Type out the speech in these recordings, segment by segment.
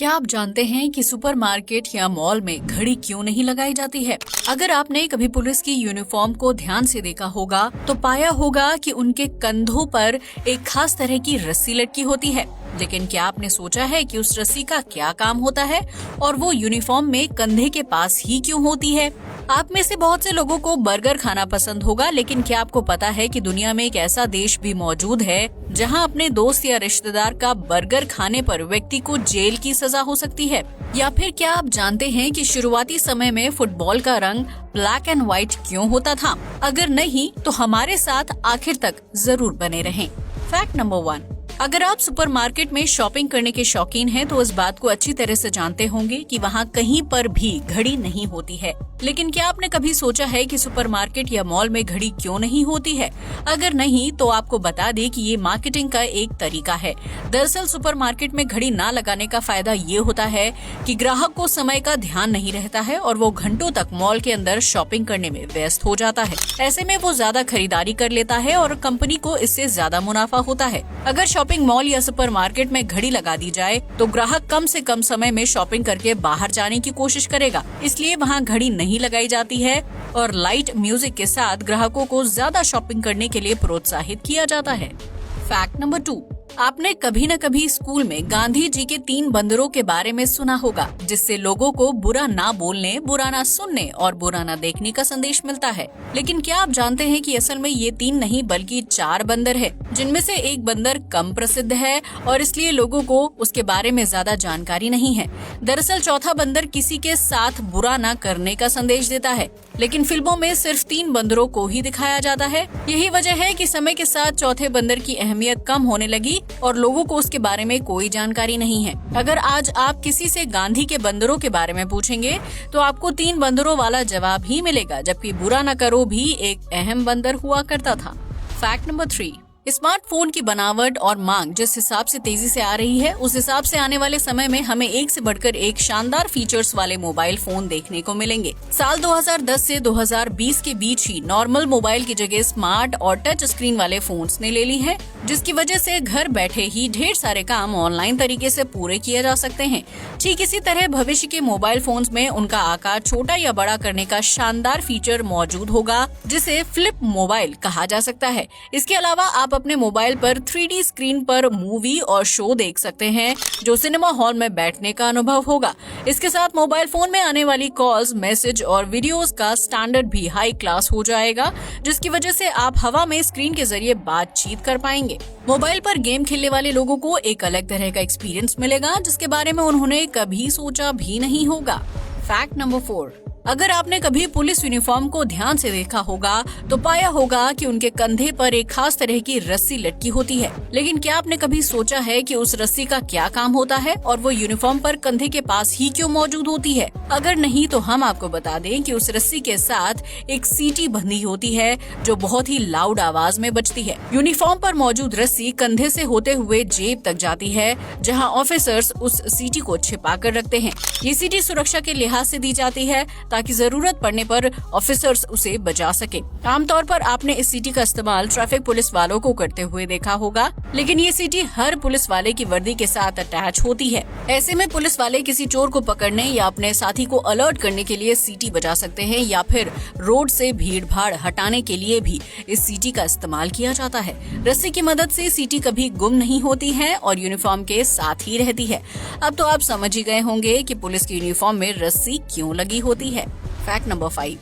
क्या आप जानते हैं कि सुपरमार्केट या मॉल में घड़ी क्यों नहीं लगाई जाती है? अगर आपने कभी पुलिस की यूनिफॉर्म को ध्यान से देखा होगा तो पाया होगा कि उनके कंधों पर एक खास तरह की रस्सी लटकी होती है। लेकिन क्या आपने सोचा है कि उस रस्सी का क्या काम होता है और वो यूनिफॉर्म में कंधे के पास ही क्यों होती है? आप में से बहुत से लोगों को बर्गर खाना पसंद होगा, लेकिन क्या आपको पता है कि दुनिया में एक ऐसा देश भी मौजूद है जहां अपने दोस्त या रिश्तेदार का बर्गर खाने पर व्यक्ति को जेल की सजा हो सकती है? या फिर क्या आप जानते हैं कि शुरुआती समय में फुटबॉल का रंग ब्लैक एंड व्हाइट क्यों होता था? अगर नहीं तो हमारे साथ आखिर तक जरूर बने रहें। फैक्ट नंबर 1, अगर आप सुपरमार्केट में शॉपिंग करने के शौकीन हैं तो इस बात को अच्छी तरह से जानते होंगे कि वहाँ कहीं पर भी घड़ी नहीं होती है। लेकिन क्या आपने कभी सोचा है कि सुपरमार्केट या मॉल में घड़ी क्यों नहीं होती है? अगर नहीं तो आपको बता दें कि ये मार्केटिंग का एक तरीका है। दरअसल सुपरमार्केट में घड़ी ना लगाने का फायदा ये होता है कि ग्राहक को समय का ध्यान नहीं रहता है और वो घंटों तक मॉल के अंदर शॉपिंग करने में व्यस्त हो जाता है। ऐसे में वो ज्यादा खरीदारी कर लेता है और कंपनी को इससे ज्यादा मुनाफा होता है। अगर शॉपिंग मॉल या सुपरमार्केट में घड़ी लगा दी जाए तो ग्राहक कम से कम समय में शॉपिंग करके बाहर जाने की कोशिश करेगा, इसलिए वहाँ घड़ी नहीं लगाई जाती है और लाइट म्यूजिक के साथ ग्राहकों को ज्यादा शॉपिंग करने के लिए प्रोत्साहित किया जाता है। फैक्ट नंबर 2, आपने कभी न कभी स्कूल में गांधी जी के 3 बंदरों के बारे में सुना होगा, जिससे लोगों को बुरा ना बोलने, बुरा ना सुनने और बुरा ना देखने का संदेश मिलता है। लेकिन क्या आप जानते हैं कि असल में ये 3 नहीं बल्कि 4 बंदर है, जिनमें से एक बंदर कम प्रसिद्ध है और इसलिए लोगों को उसके बारे में ज्यादा जानकारी नहीं है। दरअसल चौथा बंदर किसी के साथ बुरा ना करने का संदेश देता है, लेकिन फिल्मों में सिर्फ 3 बंदरों को ही दिखाया जाता है। यही वजह है कि समय के साथ चौथे बंदर की अहमियत कम होने लगी और लोगों को उसके बारे में कोई जानकारी नहीं है। अगर आज आप किसी से गांधी के बंदरों के बारे में पूछेंगे तो आपको 3 बंदरों वाला जवाब ही मिलेगा, जबकि बुरा न करो भी एक अहम बंदर हुआ करता था। फैक्ट नंबर 3, स्मार्टफोन की बनावट और मांग जिस हिसाब से तेजी से आ रही है, उस हिसाब से आने वाले समय में हमें एक से बढ़कर एक शानदार फीचर्स वाले मोबाइल फोन देखने को मिलेंगे। साल 2010 से 2020 के बीच ही नॉर्मल मोबाइल की जगह स्मार्ट और टच स्क्रीन वाले फोन्स ने ले ली है, जिसकी वजह से घर बैठे ही ढेर सारे काम ऑनलाइन तरीके से पूरे किए जा सकते हैं। ठीक इसी तरह भविष्य के मोबाइल फोन्स में उनका आकार छोटा या बड़ा करने का शानदार फीचर मौजूद होगा, जिसे फ्लिप मोबाइल कहा जा सकता है। इसके अलावा आप अपने मोबाइल पर 3D स्क्रीन पर मूवी और शो देख सकते हैं, जो सिनेमा हॉल में बैठने का अनुभव होगा। इसके साथ मोबाइल फोन में आने वाली कॉल्स, मैसेज और वीडियोस का स्टैंडर्ड भी हाई क्लास हो जाएगा, जिसकी वजह से आप हवा में स्क्रीन के जरिए बातचीत कर पाएंगे। मोबाइल पर गेम खेलने वाले लोगों को एक अलग तरह का एक्सपीरियंस मिलेगा, जिसके बारे में उन्होंने कभी सोचा भी नहीं होगा। फैक्ट नंबर 4, अगर आपने कभी पुलिस यूनिफॉर्म को ध्यान से देखा होगा तो पाया होगा कि उनके कंधे पर एक खास तरह की रस्सी लटकी होती है। लेकिन क्या आपने कभी सोचा है कि उस रस्सी का क्या काम होता है और वो यूनिफॉर्म पर कंधे के पास ही क्यों मौजूद होती है? अगर नहीं तो हम आपको बता दें कि उस रस्सी के साथ एक सीटी बंधी होती है, जो बहुत ही लाउड आवाज में बजती है। यूनिफॉर्म पर मौजूद रस्सी कंधे से होते हुए जेब तक जाती है, जहाँ ऑफिसर्स उस सीटी को छिपा कर रखते हैं। ये सीटी सुरक्षा के लिहाज से दी जाती है ताकि जरूरत पड़ने पर ऑफिसर्स उसे बचा सके। आमतौर पर आपने इस सीटी का इस्तेमाल ट्रैफिक पुलिस वालों को करते हुए देखा होगा, लेकिन ये सीटी हर पुलिस वाले की वर्दी के साथ अटैच होती है। ऐसे में पुलिस वाले किसी चोर को पकड़ने या अपने साथी को अलर्ट करने के लिए सीटी बजा सकते हैं, या फिर रोड से भीड़ भाड़ हटाने के लिए भी इस सीटी का इस्तेमाल किया जाता है। रस्सी की मदद से सीटी कभी गुम नहीं होती है और यूनिफॉर्म के साथ ही रहती है। अब तो आप समझ ही गए होंगे कि पुलिस की यूनिफॉर्म में रस्सी क्यों लगी होती है। फैक्ट नंबर 5,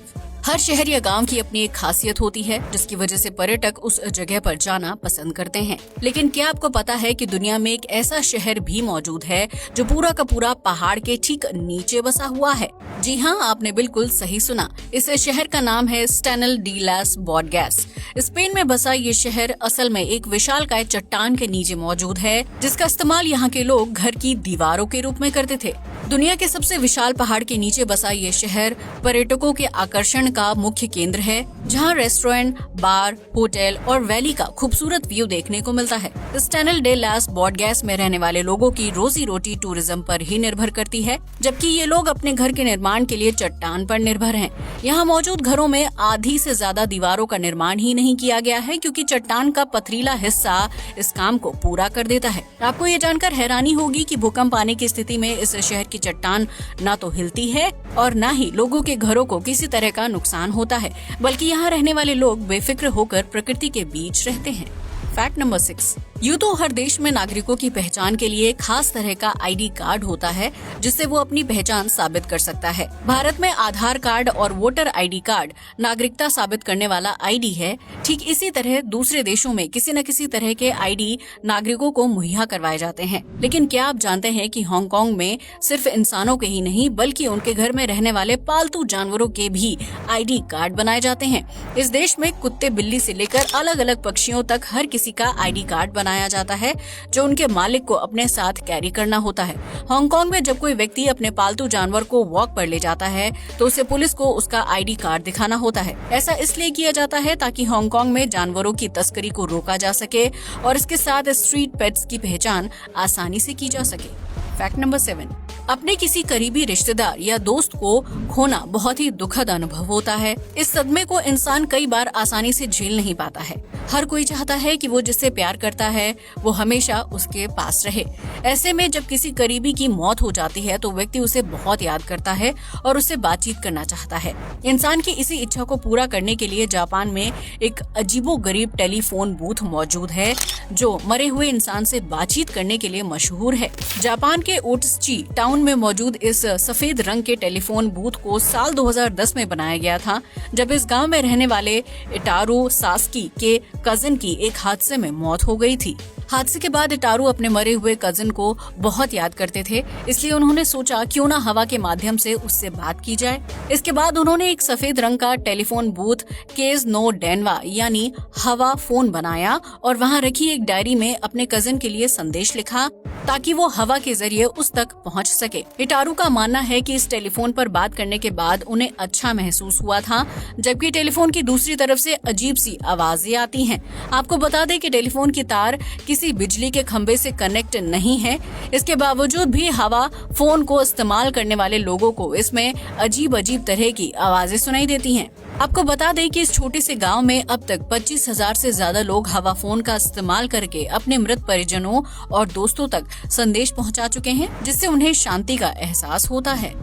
हर शहर या गांव की अपनी एक खासियत होती है, जिसकी वजह से पर्यटक उस जगह पर जाना पसंद करते हैं। लेकिन क्या आपको पता है कि दुनिया में एक ऐसा शहर भी मौजूद है जो पूरा का पूरा पहाड़ के ठीक नीचे बसा हुआ है? जी हाँ, आपने बिल्कुल सही सुना। इस शहर का नाम है स्टेनल डी लास बॉडगैस। स्पेन में बसा ये शहर असल में एक विशालकाय चट्टान के नीचे मौजूद है, जिसका इस्तेमाल यहाँ के लोग घर की दीवारों के रूप में करते थे। दुनिया के सबसे विशाल पहाड़ के नीचे बसा ये शहर पर्यटकों के आकर्षण का मुख्य केंद्र है, जहां रेस्टोरेंट, बार, होटल और वैली का खूबसूरत व्यू देखने को मिलता है। स्टेनल डे लास बॉडगैस में रहने वाले लोगों की रोजी रोटी टूरिज्म पर ही निर्भर करती है, जबकि ये लोग अपने घर के निर्माण के लिए चट्टान पर निर्भर हैं। यहाँ मौजूद घरों में आधी से ज्यादा दीवारों का निर्माण ही नहीं किया गया है, क्योंकि चट्टान का पथरीला हिस्सा इस काम को पूरा कर देता है। आपको ये जानकर हैरानी होगी कि भूकंप आने की स्थिति में इस शहर की चट्टान ना तो हिलती है और ना ही लोगों के घरों को किसी तरह का नुकसान होता है, बल्कि यहाँ रहने वाले लोग बेफिक्र होकर प्रकृति के बीच रहते हैं। फैक्ट नंबर 6, यूँ तो हर देश में नागरिकों की पहचान के लिए खास तरह का आईडी कार्ड होता है, जिससे वो अपनी पहचान साबित कर सकता है। भारत में आधार कार्ड और वोटर आईडी कार्ड नागरिकता साबित करने वाला आईडी है। ठीक इसी तरह दूसरे देशों में किसी न किसी तरह के आईडी नागरिकों को मुहैया करवाए जाते हैं। लेकिन क्या आप जानते हैं कि हांगकांग में सिर्फ इंसानों के ही नहीं, बल्कि उनके घर में रहने वाले पालतू जानवरों के भी आईडी कार्ड बनाए जाते हैं। इस देश में कुत्ते, बिल्ली से लेकर अलग अलग पक्षियों तक हर किसी का आईडी कार्ड बनाया जाता है, जो उनके मालिक को अपने साथ कैरी करना होता है। हांगकांग में जब कोई व्यक्ति अपने पालतू जानवर को वॉक पर ले जाता है, तो उसे पुलिस को उसका आईडी कार्ड दिखाना होता है। ऐसा इसलिए किया जाता है ताकि हांगकांग में जानवरों की तस्करी को रोका जा सके और इसके साथ स्ट्रीट पेट्स की पहचान आसानी से की जा सके। फैक्ट नंबर 7, अपने किसी करीबी रिश्तेदार या दोस्त को खोना बहुत ही दुखद अनुभव होता है। इस सदमे को इंसान कई बार आसानी से झेल नहीं पाता है। हर कोई चाहता है कि वो जिससे प्यार करता है वो हमेशा उसके पास रहे। ऐसे में जब किसी करीबी की मौत हो जाती है तो व्यक्ति उसे बहुत याद करता है और उससे बातचीत करना चाहता है। इंसान की इसी इच्छा को पूरा करने के लिए जापान में एक अजीबोगरीब टेलीफोन बूथ मौजूद है, जो मरे हुए इंसान से बातचीत करने के लिए मशहूर है। जापान के ओट्सुची टाउन में मौजूद इस सफेद रंग के टेलीफोन बूथ को साल 2010 में बनाया गया था, जब इस गांव में रहने वाले इटारो सास्की के कजिन की एक हादसे में मौत हो गई थी। हादसे के बाद इटारू अपने मरे हुए कजिन को बहुत याद करते थे, इसलिए उन्होंने सोचा क्यों ना हवा के माध्यम से उससे बात की जाए। इसके बाद उन्होंने एक सफेद रंग का टेलीफोन बूथ केज नो डेनवा यानी हवा फोन बनाया और वहां रखी एक डायरी में अपने कजिन के लिए संदेश लिखा, ताकि वो हवा के जरिए उस तक पहुंच सके। इटारू का मानना है कि इस टेलीफोन पर बात करने के बाद उन्हें अच्छा महसूस हुआ था, जबकि टेलीफोन की दूसरी तरफ से अजीब सी आवाजें आती हैं। आपको बता दें कि टेलीफोन की तार किसी बिजली के खंभे से कनेक्ट नहीं है। इसके बावजूद भी हवा फोन को इस्तेमाल करने वाले लोगों को इसमें अजीब अजीब तरह की आवाजें सुनाई देती हैं। आपको बता दें कि इस छोटे से गांव में अब तक 25,000 से ज्यादा लोग हवा फोन का इस्तेमाल करके अपने मृत परिजनों और दोस्तों तक संदेश पहुंचा चुके हैं, जिससे उन्हें शांति का एहसास होता है।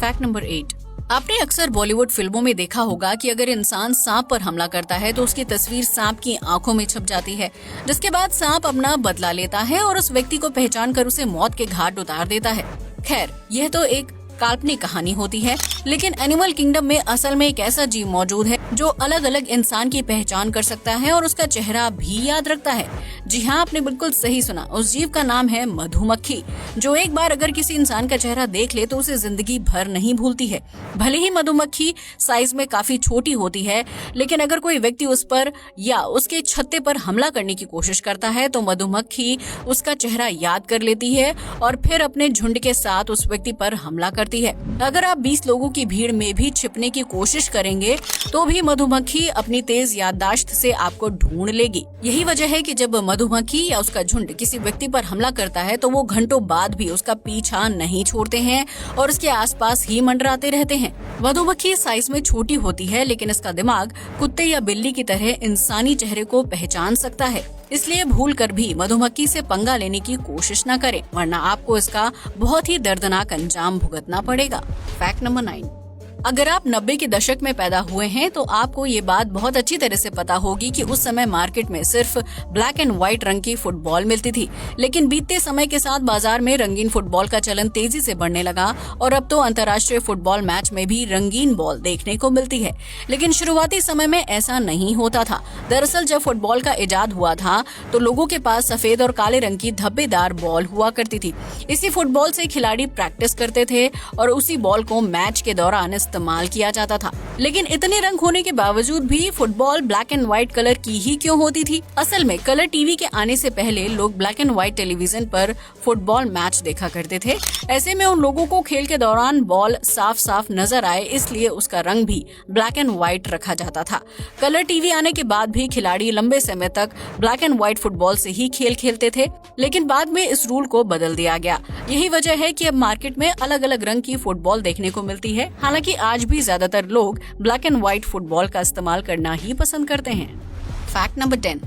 फैक्ट नंबर 8, आपने अक्सर बॉलीवुड फिल्मों में देखा होगा कि अगर इंसान सांप पर हमला करता है तो उसकी तस्वीर सांप की आंखों में छप जाती है, जिसके बाद सांप अपना बदला लेता है और उस व्यक्ति को पहचान कर उसे मौत के घाट उतार देता है। खैर, यह तो एक काल्पनिक कहानी होती है, लेकिन एनिमल किंगडम में असल में एक ऐसा जीव मौजूद है जो अलग अलग इंसान की पहचान कर सकता है और उसका चेहरा भी याद रखता है। जी हाँ, आपने बिल्कुल सही सुना। उस जीव का नाम है मधुमक्खी, जो एक बार अगर किसी इंसान का चेहरा देख ले तो उसे जिंदगी भर नहीं भूलती है। भले ही मधुमक्खी साइज में काफी छोटी होती है, लेकिन अगर कोई व्यक्ति उस पर या उसके छत्ते पर हमला करने की कोशिश करता है तो मधुमक्खी उसका चेहरा याद कर लेती है और फिर अपने झुंड के साथ उस व्यक्ति पर हमला करती है। अगर आप 20 लोगों की भीड़ में भी छिपने की कोशिश करेंगे तो भी मधुमक्खी अपनी तेज याददाश्त से आपको ढूंढ लेगी। यही वजह है कि जब मधुमक्खी या उसका झुंड किसी व्यक्ति पर हमला करता है तो वो घंटों बाद भी उसका पीछा नहीं छोड़ते हैं और उसके आसपास ही मंडराते रहते हैं। मधुमक्खी साइज में छोटी होती है, लेकिन इसका दिमाग कुत्ते या बिल्ली की तरह इंसानी चेहरे को पहचान सकता है। इसलिए भूल कर भी मधुमक्खी से पंगा लेने की कोशिश न करें, वरना आपको इसका बहुत ही दर्दनाक अंजाम भुगतना पड़ेगा। फैक्ट नंबर 9, अगर आप 90 के दशक में पैदा हुए हैं तो आपको ये बात बहुत अच्छी तरह से पता होगी कि उस समय मार्केट में सिर्फ ब्लैक एंड व्हाइट रंग की फुटबॉल मिलती थी, लेकिन बीतते समय के साथ बाजार में रंगीन फुटबॉल का चलन तेजी से बढ़ने लगा और अब तो अंतर्राष्ट्रीय फुटबॉल मैच में भी रंगीन बॉल देखने को मिलती है। लेकिन शुरुआती समय में ऐसा नहीं होता था। दरअसल जब फुटबॉल का इजाद हुआ था तो लोगों के पास सफेद और काले रंग की धब्बेदार बॉल हुआ करती थी। इसी फुटबॉल से खिलाड़ी प्रैक्टिस करते थे और उसी बॉल को मैच के दौरान इस्तेमाल किया जाता था। लेकिन इतने रंग होने के बावजूद भी football black and white colour की ही क्यों होती थी? असल में कलर टीवी के आने से पहले लोग ब्लैक एंड व्हाइट टेलीविजन पर फुटबॉल मैच देखा करते थे। ऐसे में उन लोगों को खेल के दौरान बॉल साफ साफ नजर आए, इसलिए उसका रंग भी ब्लैक एंड व्हाइट रखा जाता था। कलर टीवी आने के बाद भी खिलाड़ी लंबे समय तक ब्लैक एंड व्हाइट फुटबॉल से ही खेल खेलते थे, लेकिन बाद में इस रूल को बदल दिया गया। यही वजह है कि अब मार्केट में अलग अलग रंग की फुटबॉल देखने को मिलती है। हालांकि आज भी ज्यादातर लोग ब्लैक एंड व्हाइट फुटबॉल का इस्तेमाल करना ही पसंद करते हैं। फैक्ट नंबर 10,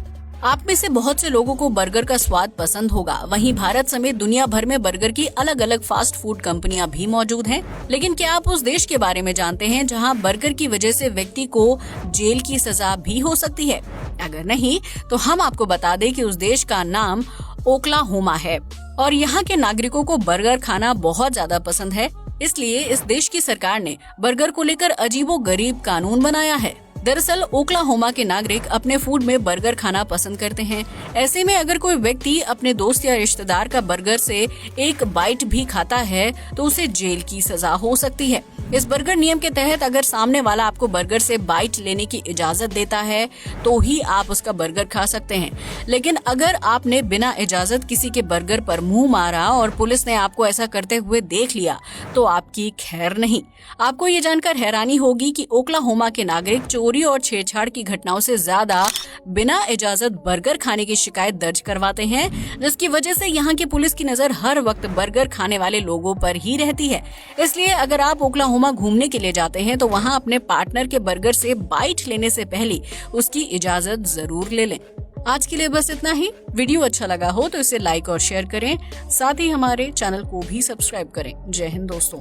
आप में से बहुत से लोगों को बर्गर का स्वाद पसंद होगा। वहीं भारत समेत दुनिया भर में बर्गर की अलग अलग फास्ट फूड कंपनियां भी मौजूद हैं। लेकिन क्या आप उस देश के बारे में जानते हैं जहां बर्गर की वजह से व्यक्ति को जेल की सजा भी हो सकती है? अगर नहीं तो हम आपको बता दें कि उस देश का नाम ओक्लाहोमा है और यहाँ के नागरिकों को बर्गर खाना बहुत ज्यादा पसंद है। इसलिए इस देश की सरकार ने बर्गर को लेकर अजीबोगरीब कानून बनाया है। दरअसल ओक्लाहोमा के नागरिक अपने फूड में बर्गर खाना पसंद करते हैं। ऐसे में अगर कोई व्यक्ति अपने दोस्त या रिश्तेदार का बर्गर से एक बाइट भी खाता है तो उसे जेल की सजा हो सकती है। इस बर्गर नियम के तहत अगर सामने वाला आपको बर्गर से बाइट लेने की इजाजत देता है तो ही आप उसका बर्गर खा सकते हैं। लेकिन अगर आपने बिना इजाजत किसी के बर्गर पर मुंह मारा और पुलिस ने आपको ऐसा करते हुए देख लिया तो आपकी खैर नहीं। आपको ये जानकर हैरानी होगी कि ओक्लाहोमा के नागरिक चोरी और छेड़छाड़ की घटनाओं से ज्यादा बिना इजाजत बर्गर खाने की शिकायत दर्ज करवाते हैं, जिसकी वजह से यहाँ की पुलिस की नजर हर वक्त बर्गर खाने वाले लोगों पर ही रहती है। इसलिए अगर आप ओक्लाहोमा घूमने के लिए जाते हैं तो वहाँ अपने पार्टनर के बर्गर से बाइट लेने से पहले उसकी इजाजत जरूर ले लें। आज के लिए बस इतना ही। वीडियो अच्छा लगा हो तो इसे लाइक और शेयर करें, साथ ही हमारे चैनल को भी सब्सक्राइब करें। जय हिंद दोस्तों।